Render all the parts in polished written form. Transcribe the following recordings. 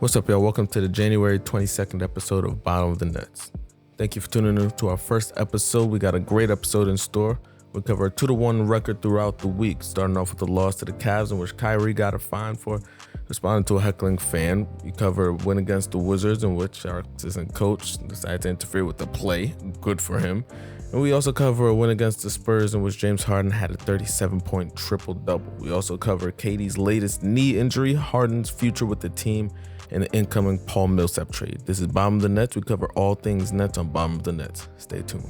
What's up, y'all? Welcome to the January 22nd episode of Bottom of the Nets. Thank you for tuning in to our first episode. We got a great episode in store. We'll cover a 2-1 record throughout the week, starting off with the loss to the Cavs, in which Kyrie got a fine for responding to a heckling fan. We cover a win against the Wizards, in which our assistant coach decided to interfere with the play. Good for him. And we also cover a win against the Spurs, in which James Harden had a 37-point triple-double. We also cover KD's latest knee injury, Harden's future with the team, and the incoming Paul Millsap trade. This is Bottom of the Nets. We cover all things Nets on Bottom of the Nets. Stay tuned.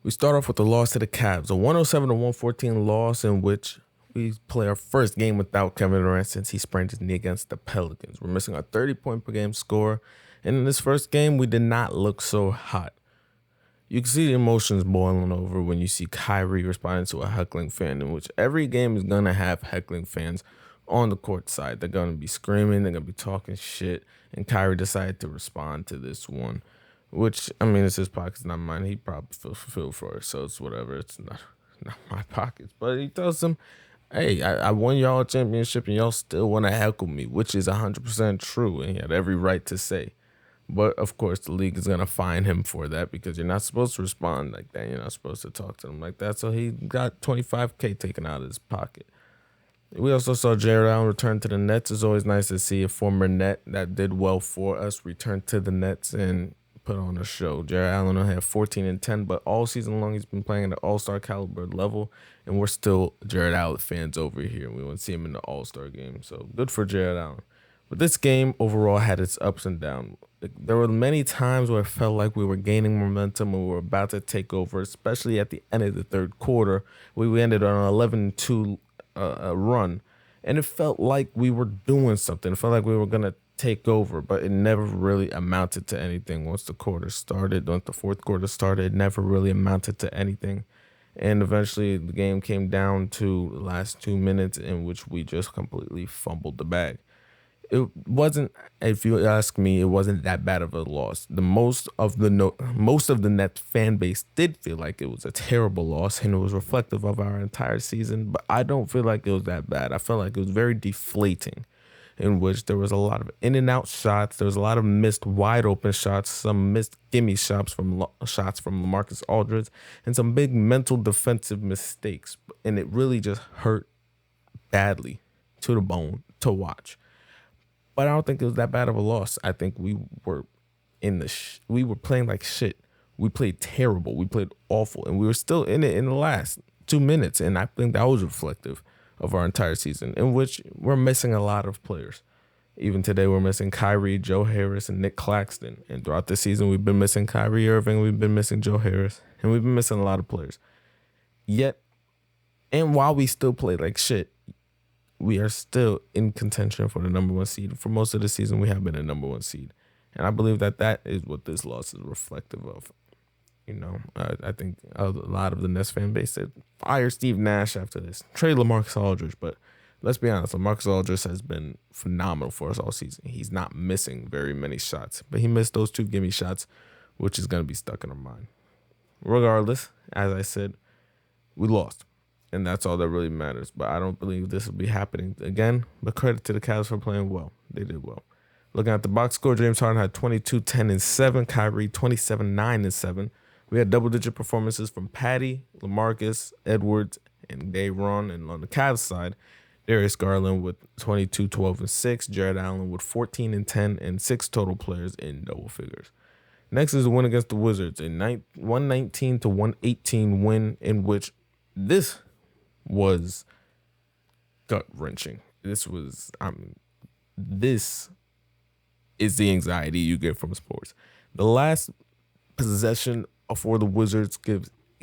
We start off with the loss to the Cavs, a 107-114 loss in which we play our first game without Kevin Durant since he sprained his knee against the Pelicans. We're missing our 30-point per game score, and in this first game, we did not look so hot. You can see the emotions boiling over when you see Kyrie responding to a heckling fan, in which every game is going to have heckling fans on the court side. They're going to be screaming, they're going to be talking shit, and Kyrie decided to respond to this one. Which, I mean, it's his pockets, not mine. He probably feels fulfilled for it, so it's whatever. It's not my pockets. But he tells them, hey, I won y'all a championship and y'all still want to heckle me, which is 100% true, and he had every right to say. But, of course, the league is going to fine him for that because you're not supposed to respond like that. You're not supposed to talk to them like that. So he got $25K taken out of his pocket. We also saw Jared Allen return to the Nets. It's always nice to see a former Net that did well for us return to the Nets and put on a show. Jared Allen had 14 and 10, but all season long he's been playing at an all-star caliber level, and we're still Jared Allen fans over here. We want to see him in the all-star game, so good for Jared Allen. But this game overall had its ups and downs. There were many times where it felt like we were gaining momentum and we were about to take over, especially at the end of the third quarter. We ended on an 11-2 run, and it felt like we were doing something. It felt like we were going to take over, but it never really amounted to anything. Once the fourth quarter started, it never really amounted to anything. And eventually the game came down to the last 2 minutes in which we just completely fumbled the bag. It wasn't, if you ask me, it wasn't that bad of a loss. Most of the Nets fan base did feel like it was a terrible loss, and it was reflective of our entire season, but I don't feel like it was that bad. I felt like it was very deflating, in which there was a lot of in and out shots. There was a lot of missed wide open shots, some missed gimme shots from LaMarcus Aldridge, and some big mental defensive mistakes. And it really just hurt badly to the bone to watch. But I don't think it was that bad of a loss. I think we were we were playing like shit. We played terrible. We played awful, and we were still in it in the last 2 minutes. And I think that was reflective of our entire season, in which we're missing a lot of players. Even today, we're missing Kyrie, Joe Harris, and Nick Claxton. And throughout the season, we've been missing Kyrie Irving, we've been missing Joe Harris, and we've been missing a lot of players. Yet, and while we still play like shit, we are still in contention for the number one seed. For most of the season, we have been a number one seed. And I believe that is what this loss is reflective of. You know, I think a lot of the Nets fan base said, fire Steve Nash after this. Trade LaMarcus Aldridge. But let's be honest, LaMarcus Aldridge has been phenomenal for us all season. He's not missing very many shots. But he missed those 2 gimme shots, which is going to be stuck in our mind. Regardless, as I said, we lost. And that's all that really matters. But I don't believe this will be happening again. But credit to the Cavs for playing well. They did well. Looking at the box score, James Harden had 22, 10, and 7. Kyrie, 27, 9, and 7. We had double-digit performances from Patty, LaMarcus, Edwards, and Day'Ron. And on the Cavs side, Darius Garland with 22, 12, and 6. Jared Allen with 14 and 10, and 6 total players in double figures. Next is the win against the Wizards, a 119-118 win, in which this was gut-wrenching. This is the anxiety you get from sports. The last possession for the Wizards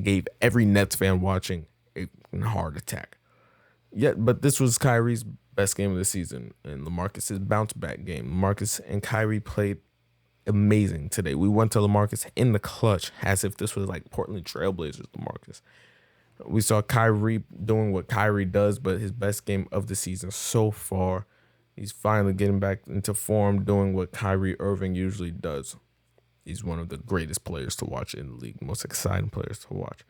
gave every Nets fan watching a heart attack. But this was Kyrie's best game of the season and LaMarcus's bounce back game. LaMarcus and Kyrie played amazing today. We went to LaMarcus in the clutch as if this was like Portland Trailblazers LaMarcus. We saw Kyrie doing what Kyrie does, but his best game of the season so far. He's finally getting back into form, doing what Kyrie Irving usually does. He's one of the greatest players to watch in the league, most exciting players to watch.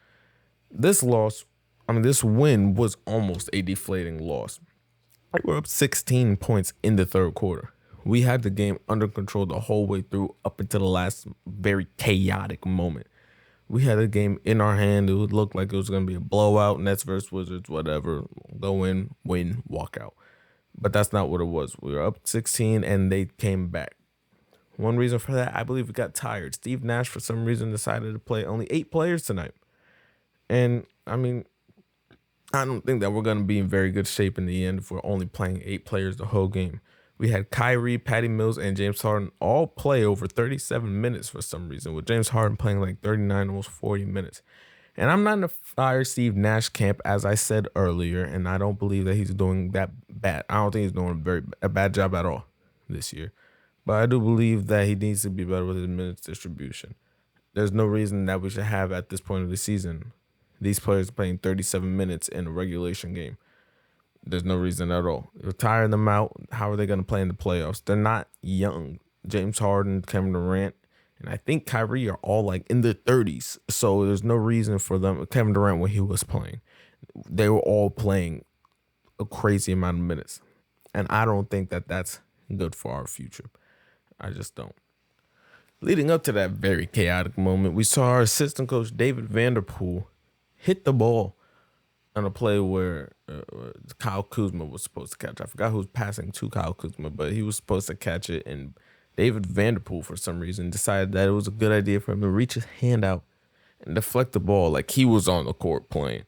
This win was almost a deflating loss. We were up 16 points in the third quarter. We had the game under control the whole way through up until the last very chaotic moment. We had a game in our hand. It would look like it was going to be a blowout, Nets versus Wizards, whatever. Go in, win, walk out. But that's not what it was. We were up 16 and they came back. One reason for that, I believe we got tired. Steve Nash, for some reason, decided to play only 8 players tonight. And, I don't think that we're going to be in very good shape in the end if we're only playing 8 players the whole game. We had Kyrie, Patty Mills, and James Harden all play over 37 minutes for some reason, with James Harden playing like 39, almost 40 minutes. And I'm not in the fire Steve Nash camp, as I said earlier, and I don't believe that he's doing that bad. I don't think he's doing a bad job at all this year. But I do believe that he needs to be better with his minutes distribution. There's no reason that we should have at this point of the season these players playing 37 minutes in a regulation game. There's no reason at all. You're tiring them out. How are they going to play in the playoffs? They're not young. James Harden, Kevin Durant, and I think Kyrie are all like in their 30s. So there's no reason for them. Kevin Durant, when he was playing, they were all playing a crazy amount of minutes. And I don't think that that's good for our future. I just don't. Leading up to that very chaotic moment, we saw our assistant coach, David Vanterpool, hit the ball on a play where Kyle Kuzma was supposed to catch. I forgot who was passing to Kyle Kuzma, but he was supposed to catch it. And David Vanterpool, for some reason, decided that it was a good idea for him to reach his hand out and deflect the ball like he was on the court playing.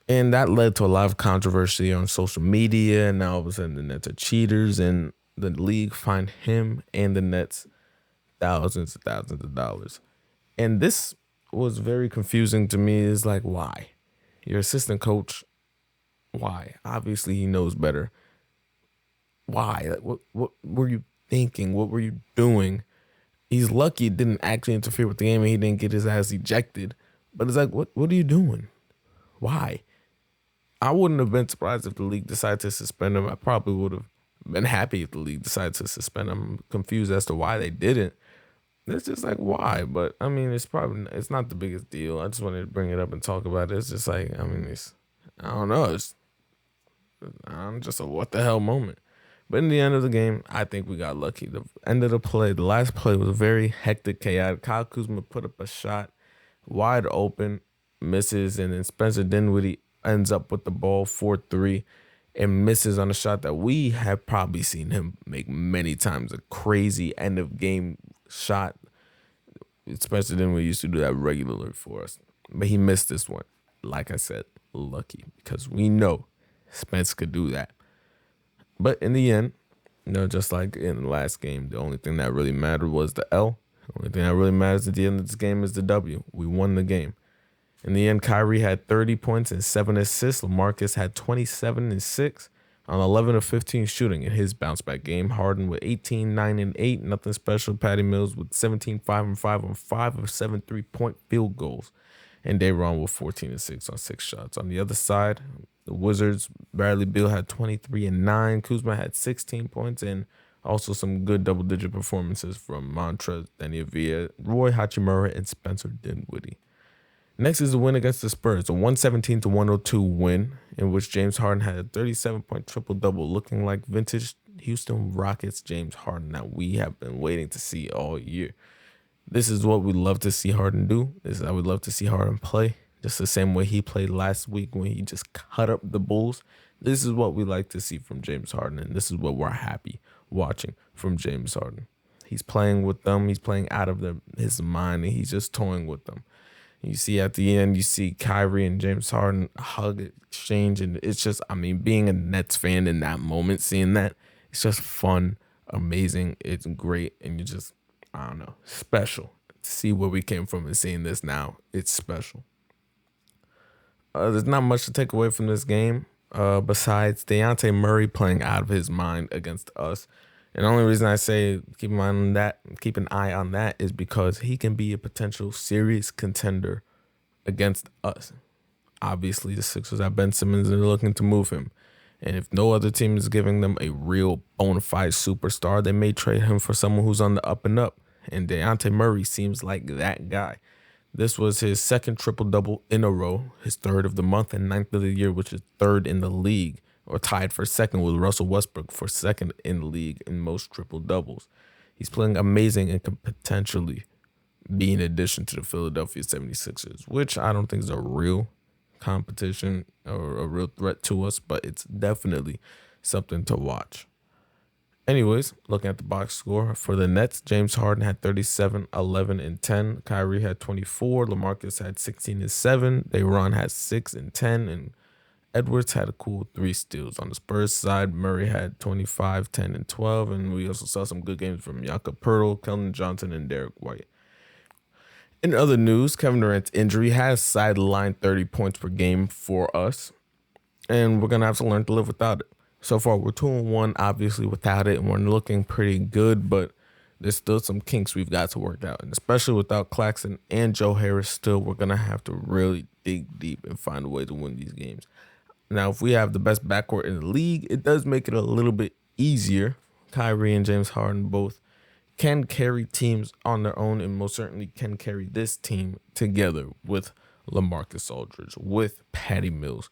And that led to a lot of controversy on social media. And now all of a sudden the Nets are cheaters and the league fined him and the Nets thousands and thousands of dollars. And this was very confusing to me. Is like, why? Your assistant coach, why? Obviously he knows better. Why? Like, what were you thinking? What were you doing? He's lucky it didn't actually interfere with the game and he didn't get his ass ejected. But it's like, what are you doing? Why? I wouldn't have been surprised if the league decided to suspend him. I probably would have been happy if the league decided to suspend him. I'm confused as to why they didn't. It's just like, why? But it's not the biggest deal. I just wanted to bring it up and talk about it. It's just like, I don't know. I'm just a what the hell moment. But in the end of the game, I think we got lucky. The end of the play, the last play was very hectic, chaotic. Kyle Kuzma put up a shot wide open, misses, and then Spencer Dinwiddie ends up with the ball 4-3 and misses on a shot that we have probably seen him make many times. A crazy end of game shot. Spencer Dinwiddie used to do that regularly for us, but he missed this one. Like I said, lucky, because we know Spence could do that. But in the end, just like in the last game, the only thing that really mattered was the L. The only thing that really matters at the end of this game is the W. We won the game. In the end, Kyrie had 30 points and 7 assists. LaMarcus had 27 and 6 on 11 of 15 shooting in his bounce-back game. Harden with 18, 9, and 8. Nothing special. Patty Mills with 17, 5, and 5 on 5 of 7 3-point field goals. And Daron with 14 and 6 on 6 shots. On the other side, the Wizards, Bradley Beal had 23 and 9. Kuzma had 16 points and also some good double-digit performances from Montrezl, Danny Avila, Roy Hachimura, and Spencer Dinwiddie. Next is the win against the Spurs, a 117-102 win in which James Harden had a 37-point triple-double, looking like vintage Houston Rockets James Harden that we have been waiting to see all year. This is what we love to see Harden do. I would love to see Harden play just the same way he played last week when he just cut up the Bulls. This is what we like to see from James Harden, and this is what we're happy watching from James Harden. He's playing with them. He's playing out of his mind, and he's just toying with them. You see at the end, you see Kyrie and James Harden hug, exchange, and it's just, being a Nets fan in that moment, seeing that, it's just fun, amazing, it's great, and you just, special. To see where we came from and seeing this now, it's special. There's not much to take away from this game besides Dejounte Murray playing out of his mind against us. And the only reason I say keep an eye on that is because he can be a potential serious contender against us. Obviously, the Sixers have Ben Simmons and they're looking to move him. And if no other team is giving them a real bona fide superstar, they may trade him for someone who's on the up and up. and Dejounte Murray seems like that guy. This was his second triple-double in a row, his third of the month and ninth of the year, which is third in the league, or tied for second with Russell Westbrook for second in the league in most triple-doubles. He's playing amazing and could potentially be an addition to the Philadelphia 76ers, which I don't think is a real competition or a real threat to us, but it's definitely something to watch. Anyways, looking at the box score for the Nets, James Harden had 37, 11, and 10. Kyrie had 24. LaMarcus had 16 and 7. De'Aaron had 6 and 10. And Edwards had a cool 3 steals. On the Spurs side, Murray had 25, 10, and 12. And we also saw some good games from Jakob Poeltl, Keldon Johnson, and Derek White. In other news, Kevin Durant's injury has sidelined 30 points per game for us. And we're going to have to learn to live without it. So far, we're 2-1, obviously, without it, and we're looking pretty good, but there's still some kinks we've got to work out. And especially without Claxton and Joe Harris still, we're going to have to really dig deep and find a way to win these games. Now, if we have the best backcourt in the league, it does make it a little bit easier. Kyrie and James Harden both can carry teams on their own and most certainly can carry this team together with LaMarcus Aldridge, with Patty Mills.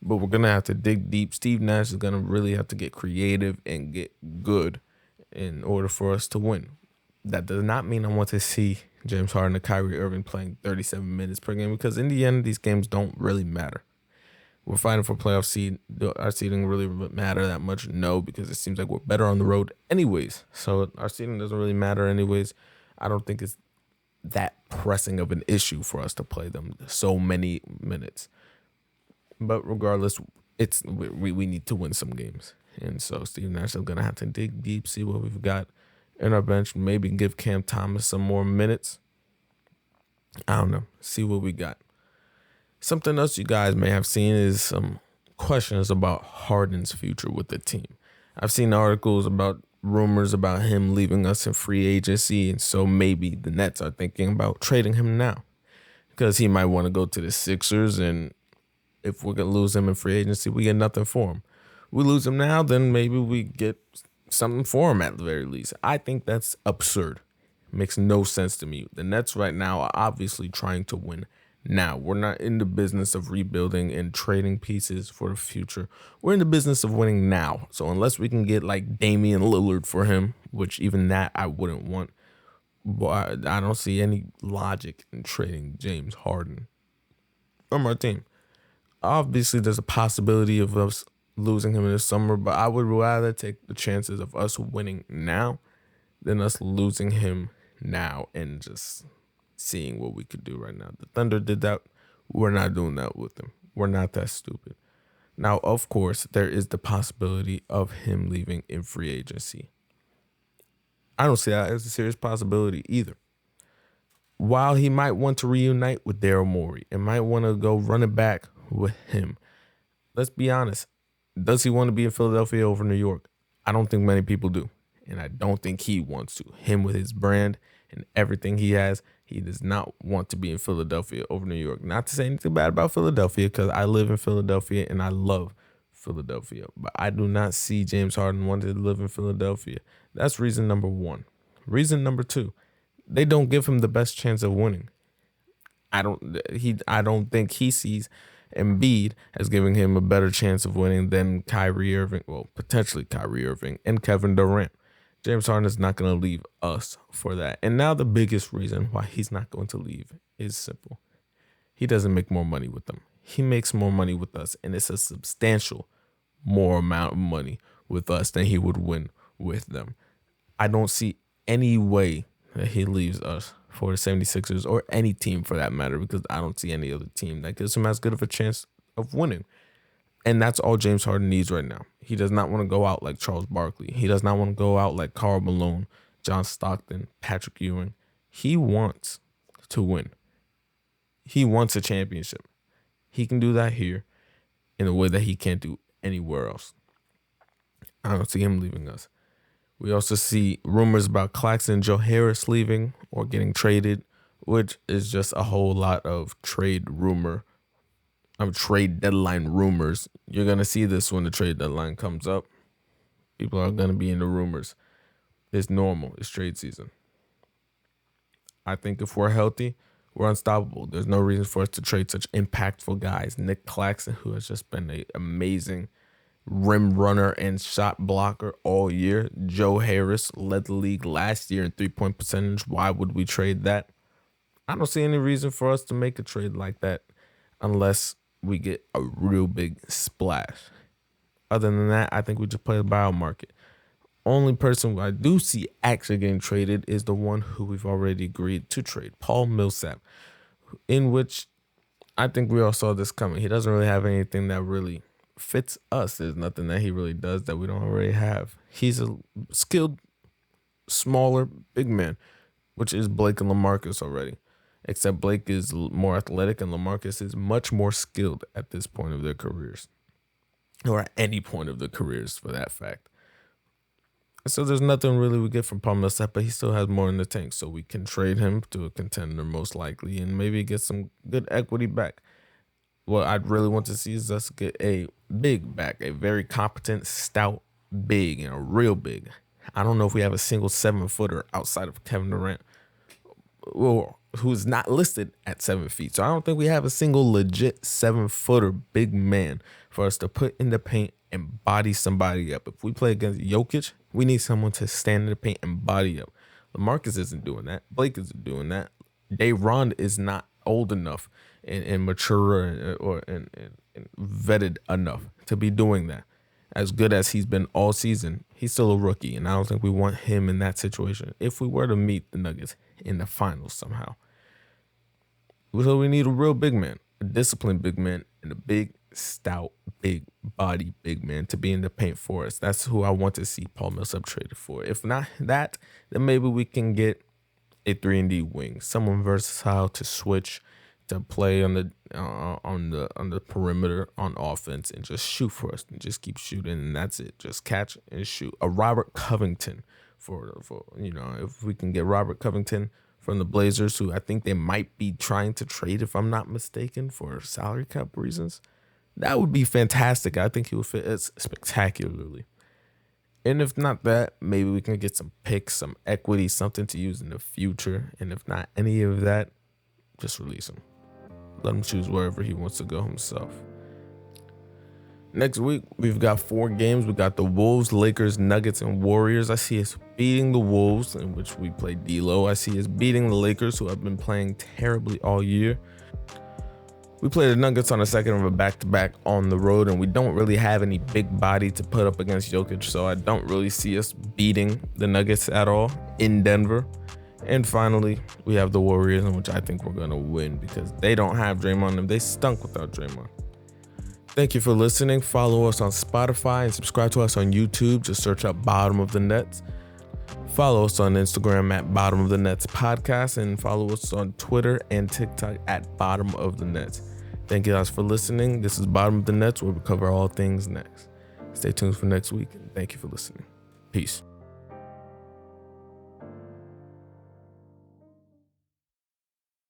But we're going to have to dig deep. Steve Nash is going to really have to get creative and get good in order for us to win. That does not mean I want to see James Harden and Kyrie Irving playing 37 minutes per game because in the end, these games don't really matter. We're fighting for playoff seed. Our seeding really matter that much? No, because it seems like we're better on the road anyways. So our seeding doesn't really matter anyways. I don't think it's that pressing of an issue for us to play them so many minutes. But regardless, we need to win some games. And so Steve Nash is going to have to dig deep, see what we've got in our bench, maybe give Cam Thomas some more minutes. I don't know. See what we got. Something else you guys may have seen is some questions about Harden's future with the team. I've seen articles about rumors about him leaving us in free agency, and so maybe the Nets are thinking about trading him now because he might want to go to the Sixers, and if we're going to lose him in free agency, we get nothing for him. We lose him now, then maybe we get something for him at the very least. I think that's absurd. It makes no sense to me. The Nets right now are obviously trying to win now. We're not in the business of rebuilding and trading pieces for the future. We're in the business of winning now. So unless we can get like Damian Lillard for him, which even that I wouldn't want, but I don't see any logic in trading James Harden from our team. Obviously, there's a possibility of us losing him in the summer, but I would rather take the chances of us winning now than us losing him now and just seeing what we could do right now. The Thunder did that. We're not doing that with him. We're not that stupid. Now, of course, there is the possibility of him leaving in free agency. I don't see that as a serious possibility either. While he might want to reunite with Daryl Morey and might want to go run it back with him, let's be honest. Does he want to be in Philadelphia over New York? I don't think many people do. And I don't think he wants to. Him with his brand and everything he has, he does not want to be in Philadelphia over New York. Not to say anything bad about Philadelphia, because I live in Philadelphia and I love Philadelphia. But I do not see James Harden wanting to live in Philadelphia. That's reason number one. Reason number two, they don't give him the best chance of winning. I don't think he sees Embiid as giving him a better chance of winning than Kyrie Irving, well, potentially Kyrie Irving and Kevin Durant. James Harden is not going to leave us for that. And now the biggest reason why he's not going to leave is simple. He doesn't make more money with them. He makes more money with us, and it's a substantial more amount of money with us than he would win with them. I don't see any way that he leaves us for the 76ers or any team for that matter, because I don't see any other team that gives him as good of a chance of winning. And that's all James Harden needs right now. He does not want to go out like Charles Barkley. He does not want to go out like Karl Malone, John Stockton, Patrick Ewing. He wants to win. He wants a championship. He can do that here in a way that he can't do anywhere else. I don't see him leaving us. We also see rumors about Claxton and Joe Harris leaving or getting traded, which is just a whole lot of trade deadline rumors. You're going to see this when the trade deadline comes up. People are going to be in the rumors. It's normal. It's trade season. I think if we're healthy, we're unstoppable. There's no reason for us to trade such impactful guys. Nick Claxton, who has just been an amazing rim runner and shot blocker all year. Joe Harris led the league last year in 3-point percentage. Why would we trade that? I don't see any reason for us to make a trade like that unless we get a real big splash. Other than that, I think we just play the buyout market. Only person I do see actually getting traded is the one who we've already agreed to trade, Paul Millsap, in which I think we all saw this coming. He doesn't really have anything that really fits us. There's nothing that he really does that we don't already have. He's a skilled, smaller, big man, which is Blake and LaMarcus already. Except Blake is more athletic and LaMarcus is much more skilled at this point of their careers. Or at any point of their careers, for that fact. So there's nothing really we get from Paul Millsap, but he still has more in the tank. So we can trade him to a contender most likely and maybe get some good equity back. What I'd really want to see is us get a big back, a very competent, stout big, and a real big. I don't know if we have a single 7-footer outside of Kevin Durant, who's not listed at 7 feet. So I don't think we have a single legit 7-footer big man for us to put in the paint and body somebody up. If we play against Jokic, we need someone to stand in the paint and body up. LaMarcus isn't doing that. Blake isn't doing that. Daron is not old enough and mature and vetted enough to be doing that. As good as he's been all season, he's still a rookie, and I don't think we want him in that situation if we were to meet the Nuggets in the finals somehow. So we need a real big man, a disciplined big man, and a big, stout, big body big man to be in the paint for us. That's who I want to see Paul Millsap traded for. If not that, then maybe we can get a 3-and-D wing, someone versatile to switch, to play on the perimeter on offense and just shoot for us and just keep shooting, and that's it. Just catch and shoot. A Robert Covington for if we can get Robert Covington from the Blazers, who I think they might be trying to trade, if I'm not mistaken, for salary cap reasons. That would be fantastic. I think he would fit us spectacularly. And if not that, maybe we can get some picks, some equity, something to use in the future. And if not any of that, just release him. Let him choose wherever he wants to go himself. Next week, we've got 4 games. We got the Wolves, Lakers, Nuggets, and Warriors. I see us beating the Wolves, in which we play D-Lo. I see us beating the Lakers, who have been playing terribly all year. We play the Nuggets on a second of a back-to-back on the road, and we don't really have any big body to put up against Jokic, so I don't really see us beating the Nuggets at all in Denver. And finally, we have the Warriors, in which I think we're going to win because they don't have Draymond and they stunk without Draymond. Thank you for listening. Follow us on Spotify and subscribe to us on YouTube. Just search up Bottom of the Nets. Follow us on Instagram at Bottom of the Nets Podcast and follow us on Twitter and TikTok at Bottom of the Nets. Thank you guys for listening. This is Bottom of the Nets, where we cover all things Nets. Stay tuned for next week. And thank you for listening. Peace.